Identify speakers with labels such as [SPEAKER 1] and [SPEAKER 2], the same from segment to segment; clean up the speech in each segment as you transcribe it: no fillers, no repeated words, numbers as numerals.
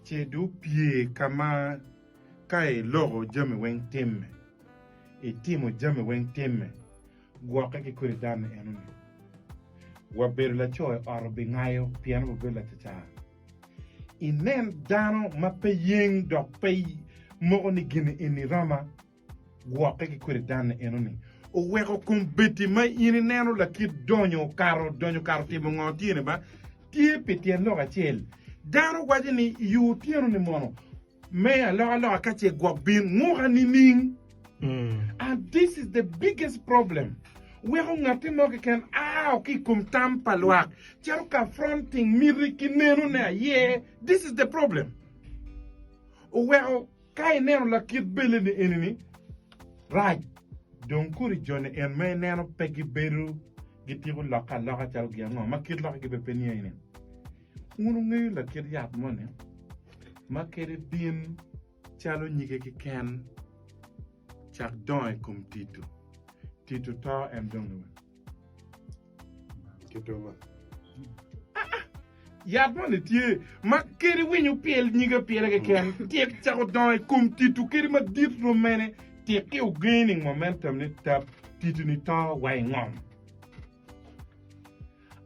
[SPEAKER 1] chedu pie kama kai logo jame wen timme e timo jame wen timme gwoka ki kuri dan enuni wa berla choy orbi ngayo piano bo berla tata inen dano mape yeng do pay mo ni gine ini rama gwoka ki kuri dan enuni o weko kumbeti mai ini neno la ki donyo karo timo ngotine ba tie petien loga chel dano wajini yu tieno ni mono me aloga kache gwabin ngora ni ning and this is the biggest problem we ho ngati mo ke ken ki kum tampa lwak chero confronting miriki neno na ye this is the problem we ho kai neno la kit bele ni enini raj don kuri jone en me neno pegi beru gitigo loka chal giango makit loka gibe penia ini unu ngi la kit yat mone makere bin chalo nyike ki ken chak don kum titu to em dong
[SPEAKER 2] Kitoma.
[SPEAKER 1] yat mone tie makere winyu piel nyike piel ke ken tiek chako don kum titu kiri ma dit romene tiek ke gaining momentum ni tap titu ni to wai ngom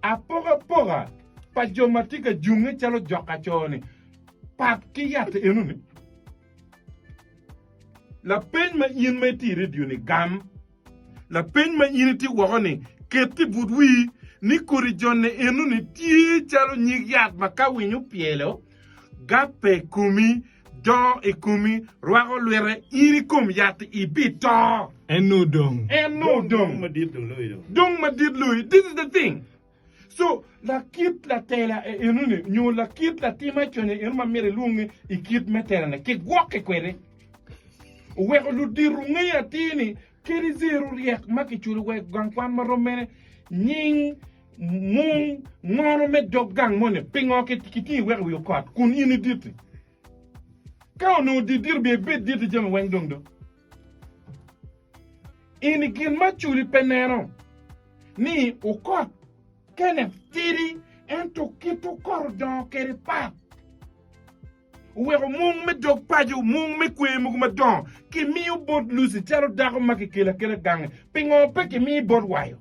[SPEAKER 1] a poga pa jomatika junge chalo joka chone pat ki yat enuni la pen ma yin me ti radio ni gam la pen ma yin ti wogoni keti budwi ni kuri jonne enuni ti chalo nyig yat maka winyu pielo gape kumi don e kumi rwago lwere iri kum yat ibito
[SPEAKER 3] eno dong
[SPEAKER 2] Ma dit dong loido.
[SPEAKER 1] Dung ma dit lui. This is the thing. So la kit la tela enuni nyu la kit la tima chone enuma mere lungi I kit metera na ke gwoke kwere. We lu diru ngia tini kiri zero riek maki chulu we gangkwan maromene nying mung ngono me dogang mone pingo ke kiti we we kwat kun ini dit. Ka no di dir be bet dit jam weng dong do. Ini kin machuli penero ni ukot kene tiri ento kitu cordon kere pat wero mung me dog paju mung me kwe mugma don ki mi u bod lusi charo dago makikela kele gang pingo pe ki mi bod wayo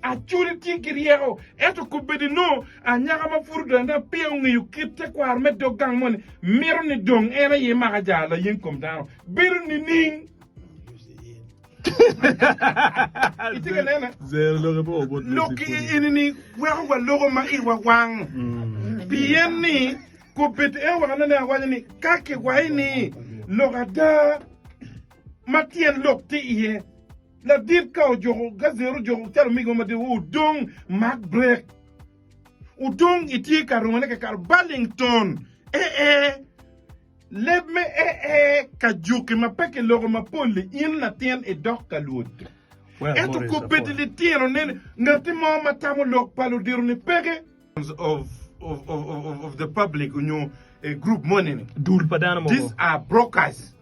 [SPEAKER 1] a churi tikiriero eto kubedi no a nyaga mafurda na pia ungi yu kite kwa arme dog gang mone miro ni dong ena ye makajala yin kom dano biru ni ning itika nena
[SPEAKER 3] zero logo bo bo
[SPEAKER 1] loki ini wa logo ma iwa wang bien ni ko bet e wa na wa ni kake wa ni loga da matien lokti iye la dit ka o jogo ga zero jogo tar mi go ma de o dong mac break o dong iti ka ro ne ka Ballington let me ka juki ma peke logo ma poli in la tien e dok ka lut eto ko bedeli tieno nen ngati mo matamo lok palo diru ni peke of the public unyo a group money
[SPEAKER 3] dul padana mo
[SPEAKER 1] these are brokers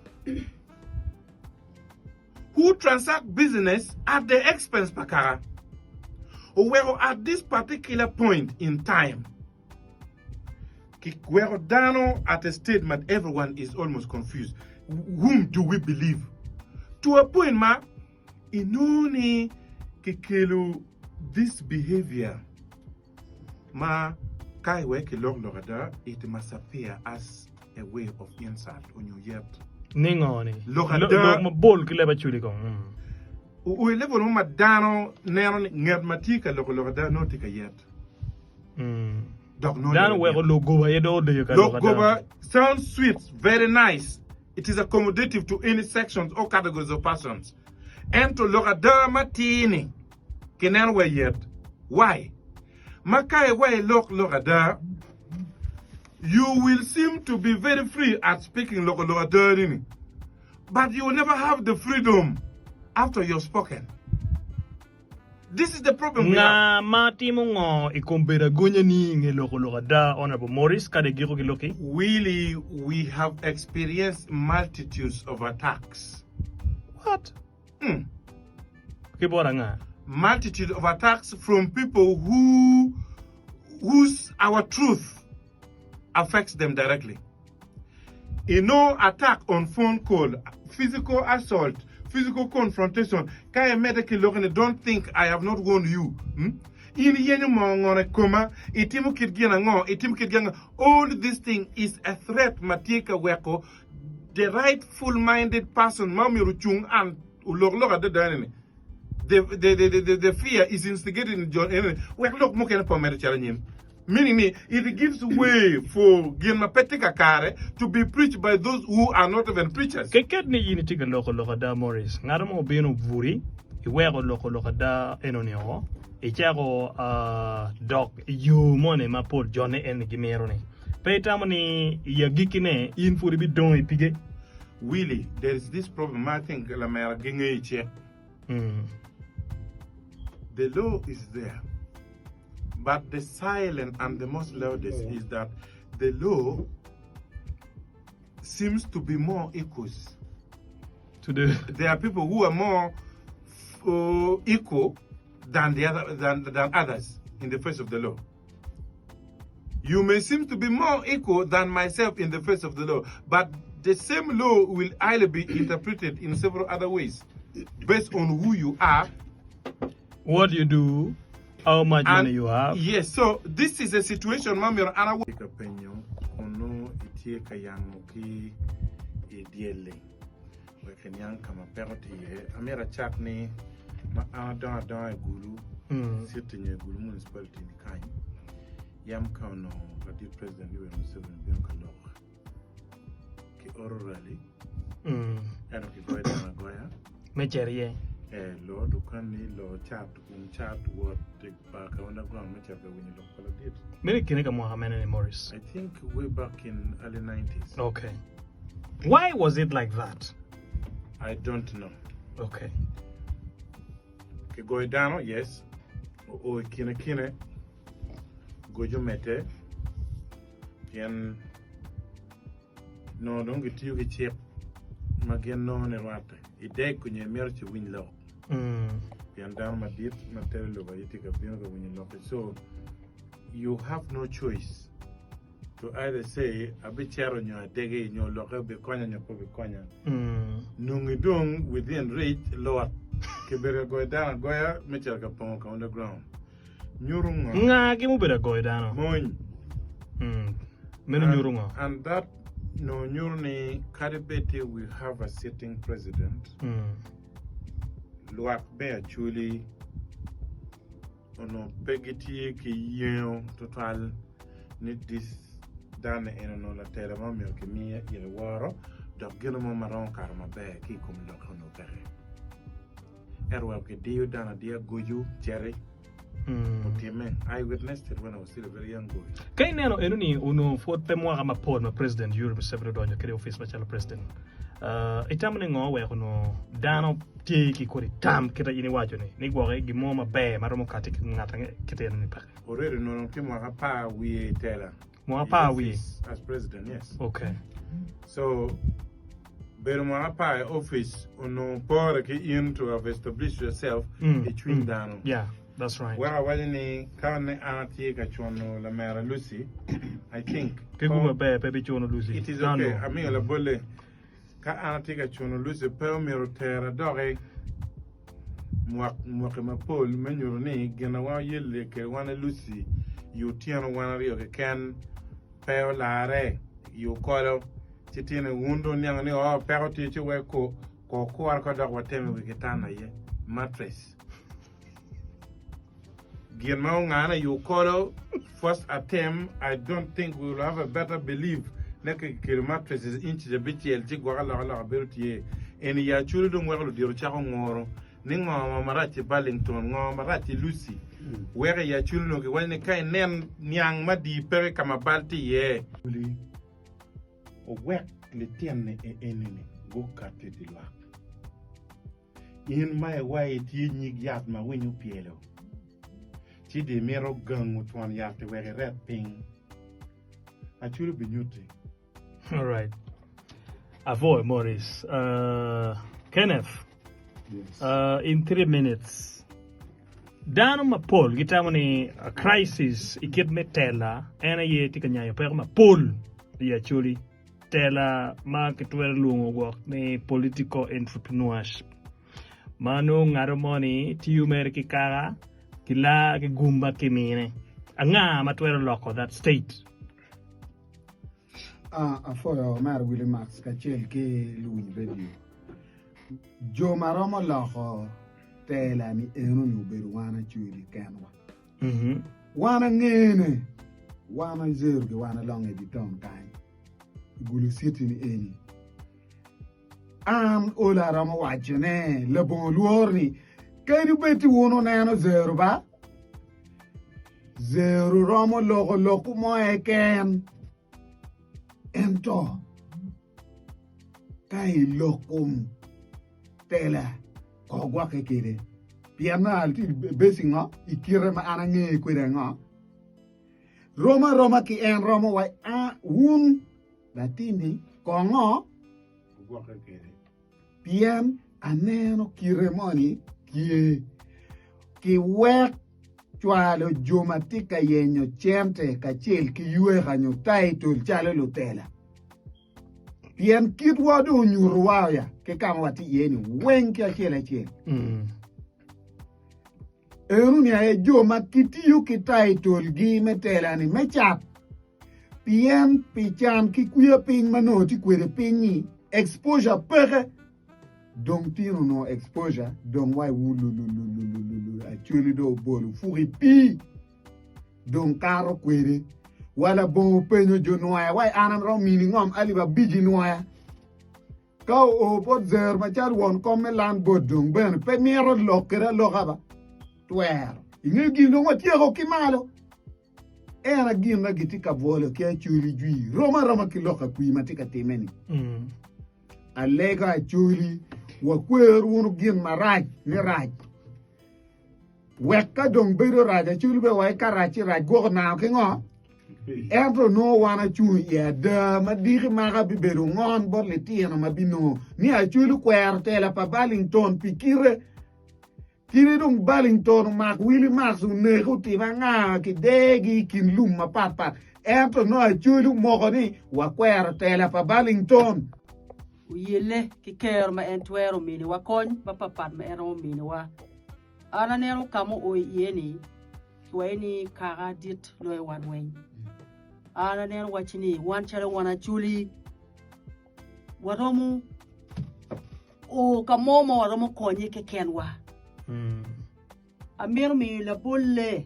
[SPEAKER 1] who transact business at the expense pakara or at this particular point in time we're down at a statement, everyone is almost confused. Whom do we believe? To a point, ma, inuni kikelu this behavior, ma, kai weke log logada, it must appear as a way of insult on your yet.
[SPEAKER 3] ningoni
[SPEAKER 1] Logada,
[SPEAKER 3] mo bol ki leba chuli ko
[SPEAKER 1] we level ma dano neron ngad matika logada no tika yet.
[SPEAKER 3] Dan we go logo ba yedo de yoka
[SPEAKER 1] Logoba sounds sweet, very nice. It is accommodative to any sections or categories of persons. And to logada matini kenen we yet. Why? Makai way logada. You will seem to be very free at speaking logada, but you will never have the freedom after you've spoken. This is the problem we have.
[SPEAKER 3] na mati mo ngo ikombera gonya ni ngeloko da honorable Morris kade giro giloki
[SPEAKER 1] Really, we have experienced multitudes of attacks.
[SPEAKER 3] what kibora nga
[SPEAKER 1] Multitude of attacks from people whose our truth affects them directly. No attack on phone call, physical assault, physical confrontation. Kaya medeki lokene don't think I have not warned you. In yeni mo ngore koma itimu kirgina ngo itimu kirgina all this thing is a threat matika weko the rightful minded person mami ruchung and ulogloga de danene the fear is instigated in John wek lok mo ken pomere charanyim. Meaning it gives way for Gilmapetika Kare to be preached by those who are not even preachers.
[SPEAKER 3] Keket ni ini tiga loko da Morris. Ngara mo bino vuri. Iwego loko da enonio. Ichago dog you mone ma Paul John en gimero ni. Peta moni ya gikine infuri bi don ipige.
[SPEAKER 1] Willie, there is this problem. I think la mera ginge The law is there. But the silent and the most loudest is that the law seems to be more equals. There are people who are more equal than than others in the face of the law. You may seem to be more equal than myself in the face of the law, but the same law will either be interpreted in several other ways based on who you are,
[SPEAKER 3] what you do, how much money you have.
[SPEAKER 1] Yes, so this is a situation, Mami, Ana. Ono itie kayango ki idiele. Wekenyang kama peroti ye. Amira chakni ma ada guru. Sitting guru municipality ni kanyi. Yam kauno kadi president Yoweri Museveni bionka lok. Ki orally. Ano ki goya.
[SPEAKER 3] Mecherie.
[SPEAKER 1] Law dukani law chat what take back underground much of the winning local did.
[SPEAKER 3] Many Kinega Mohammed and Morris.
[SPEAKER 1] I think way back in early 90s.
[SPEAKER 3] Okay. Why was it like that?
[SPEAKER 1] I don't know.
[SPEAKER 3] Okay.
[SPEAKER 1] Okay, go down, yes. O kine gojo mete. Yen no don't get you chip. Magen no ne wate. Ide kunye merch win law. Down my deep material over when you look. So you have no choice to either say a bit chair on your dege in your local beconya your conya. Nungidung within reach lower. Kibera go down, goya, Mitchell Capon on the ground. Nurunga.
[SPEAKER 3] Nah, give me better go down.
[SPEAKER 1] Moin. And that no Nurni Kadibeti will have a sitting president. Luak be actually ono pegiti ki yen total need this done in no la tele mami ki mi ile waro dok geno mo maron karma be ki kum dok no kare erwa ke dio dana dia goju cherry I witnessed it when I was still a very young boy.
[SPEAKER 3] Kay neno enuni uno fort pe mo ma Paul ma president Yoweri Museveni donyo kere office ma chala president. Itamne ngo we kuno dano tie ki kori tam kita ini wajo ni gwore gi moma be maromo kati ngata kita ni pa.
[SPEAKER 1] Already no ki mo pa we tela.
[SPEAKER 3] Mo pa we
[SPEAKER 1] as president, yes.
[SPEAKER 3] Okay.
[SPEAKER 1] So pero mo pa office uno por ki in to have established yourself between dano.
[SPEAKER 3] Yeah, that's right.
[SPEAKER 1] Where I was in Kane Anati Kachono La Mera Lucy, I think.
[SPEAKER 3] Keguma be chono Lucy.
[SPEAKER 1] It is okay. I mean la bolle ka antika chono luce per mero terra dore mo kama Paul menyo ni gena wa yelle ke wana lucy you tiano wana rio ke ken per lare you kolo titine wundo nyanga ni o pero ti we ko ar ko dog wateme we ketana ye mattress gen ma ngana you kolo first attempt. I don't think we will have a better belief nek ke mattress is inch de betiel ti gwa la bertie en ya chulu do ngoro diru cha ngoro ni ngoma marati Ballington ngoma marati Lucy where ya chulu no ke wani kai nen nyang madi pere kama balti ye o wek le tienne e enini go kate di la in my way ti nyig yat ma wenyu pielo ti de mero gangu ton yat te were red ping a chulu binyuti.
[SPEAKER 3] All right. Avoid Morris. Kenneth.
[SPEAKER 2] Yes.
[SPEAKER 3] In 3 minutes, dano mapol gitamo ni crisis ikit me tela ena ye tikanyayo pero mapol ya chuli tela ma kitwer lungo go ni political entrepreneurship mano ngaro moni tiu mer ki kara kila ki gumba kimine anga matwer loko that state
[SPEAKER 4] for Mar Willie Max Kachel ke Louis Radio Jo Maromo loko tela ni eno ni uberu wana chuli kanwa wana ngene wana zero ke wana long editon kan gulu city ni eni ola rama wachene le bon luorni kaydu beti wono nano zero ba zero rama loko mo eken ento kay lokum tela ko gwa kekede piana alti besinga ikire ma anange kwerenga Roma ki en Roma wa un latini kongo pian aneno kiremoni ki wek chwalo jomatika yenyo chente kachel ki yue kanyo title chale lutela pian kit wadu nyurwaya ke kama wati yeni wenki achel Eru ni ae joma kitiyu ki title gi metela ni mechap pian pichan ki kuya ping manoti kwere pingi exposure pere donc tino no exposure donc why wulu actually do bolu furi pi donc karo kwere wala bon penyo jonoya why anam ro meaning aliba biji noya ka o pot zer ma char won comme land bodung ben pe mero lokere lokaba twer inge gino matiero kimalo era gino gitika volo ke chuli jui roma ki loka kui matika temeni alega chuli wa kweru unu gin maraj ni raj weka dong bedo raja chuli be wa karachi raj go na ke ngo Entro no wana chu ya da madiri maga biberu ngon bor le tieno mabino ni a chulu kwerte la pa Ballington pikire kire dong Ballington mak Willie Max ne kuti vanga ki degi kin luma papa entro no a chulu mogoni wa kwerte la pa Ballington
[SPEAKER 5] uyele ki ker ma entwero mini wa kon papa ma ero mini wa ana nero kamo o yeni weni kara dit no wan wen ana ner wachini wan chere wana chuli waromu o kamomo waromu konye ke kenwa amir mi la bolle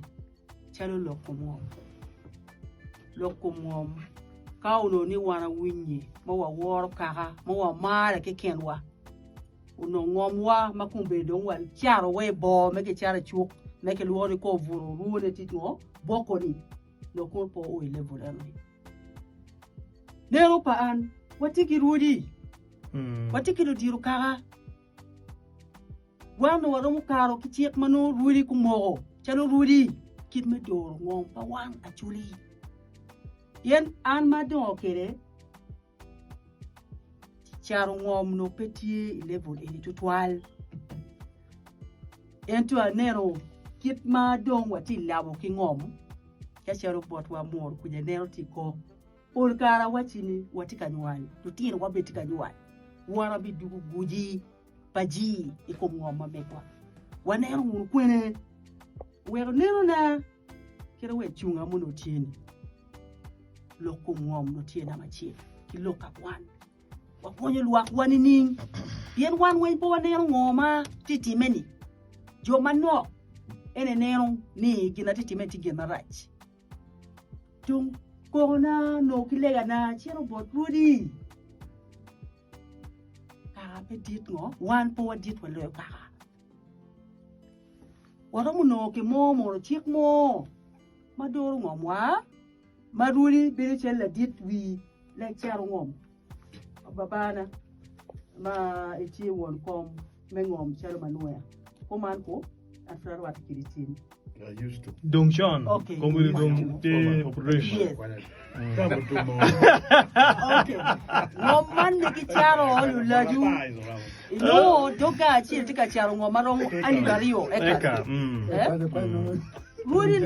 [SPEAKER 5] chalo lokumom kauno ni wana winyi mawa wor kara mawa mara ke kenwa uno ngomwa makumbe don wan charo we bo meke chara chuk meke luori ko vuru ruone titno bokoni no korpo o level ami nero pa an watiki rudi watiki diru kara wano waromu karo kichiek mano rudi kumogo chano rudi kit me dor ngom pa wan achuli yen an ma do kere charo ngom no petit level ini tutwal ento anero kit ma dong wati labo ki ngom kacharo bot wa mor kuje nero tiko ol kara wachini wati kanywani tutiro wa beti kanywani wara bi dugu guji paji iko ngoma mekwa wanero mun kwene wero nero na kira we chunga muno tieni loko ngom no tiena machi ki loka wan wa ponyo luak wanini yen wan we bo nero ngoma titi meni jo manno ene nero ni gina titi meti gina rach tung kona no kilega na chero bot rudi kara petit ngo wan po dit wa le kara waro no ke mo chik mo madoro ngomwa maruri bere chela dit wi le chero ngom babana ma echi won kom mengom chero manuya ko man ko afra wat kiritin
[SPEAKER 2] I used to.
[SPEAKER 3] Dong Sean.
[SPEAKER 5] Okay.
[SPEAKER 3] Como ele dong te operation.
[SPEAKER 5] Yes.
[SPEAKER 2] Come to know.
[SPEAKER 5] Okay. Ngoman ni kicharo yu laju. No, doka chi tika charo ngomarong ani dario
[SPEAKER 3] Eka.
[SPEAKER 5] eka. Ruri